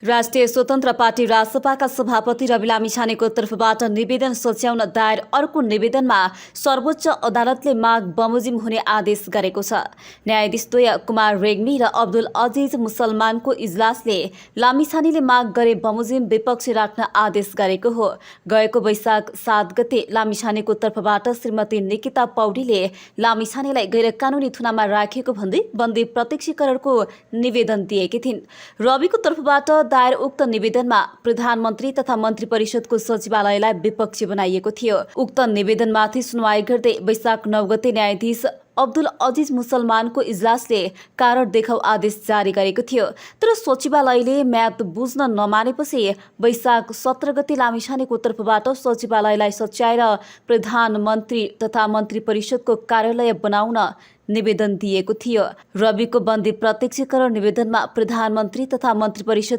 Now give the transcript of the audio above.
राष्ट्रिय स्वतन्त्र पार्टी रासपाका सभापति रवि लामिछानेको तर्फबाट निवेदन सच्याउन दायर अर्को निवेदनमा सर्वोच्च अदालतले माग बमोजिम हुने आदेश गरेको छ। न्यायाधीशद्वय कुमार रेग्मी र अब्दुल अजिज मुसलमानको इजलासले लामिछानेले माग गरे बमोजिम विपक्षी राख्न आदेश गरेको हो। गएको वैशाख 7 गते लामिछानेको तर्फबाट श्रीमती निकिता पौडेलले लामिछानेलाई गैर कानूनी थुनामा राखिएको भन्दै बन्दी प्रत्यक्षीकरणको निवेदन दिएकी थिइन्। रविको तर्फबाट दायर उक्त निवेदनमा प्रधानमन्त्री तथा मन्त्री परिषदको सचिवालयलाई विपक्षी बनाइएको थियो। उक्त निवेदनमाथि सुनवाई गर्दै वैशाख 9 गते न्यायाधीश अब्दुल अजिज मुसलमानको इजलासले कारण देखाउ आदेश जारी गरेको थियो। तर सचिवालयले म्याद बुझ्न नमानेपछि वैशाख 17 गते लामिछानेको तर्फबाट सचिवालयलाई सच्याएर प्रधानमन्त्री तथा मन्त्री परिषदको कार्यालय बनाउन निवेदन दिएको थियो। रविको बन्दी प्रत्यक्षीकरण निवेदनमा प्रधानमन्त्री तथा मन्त्री परिषद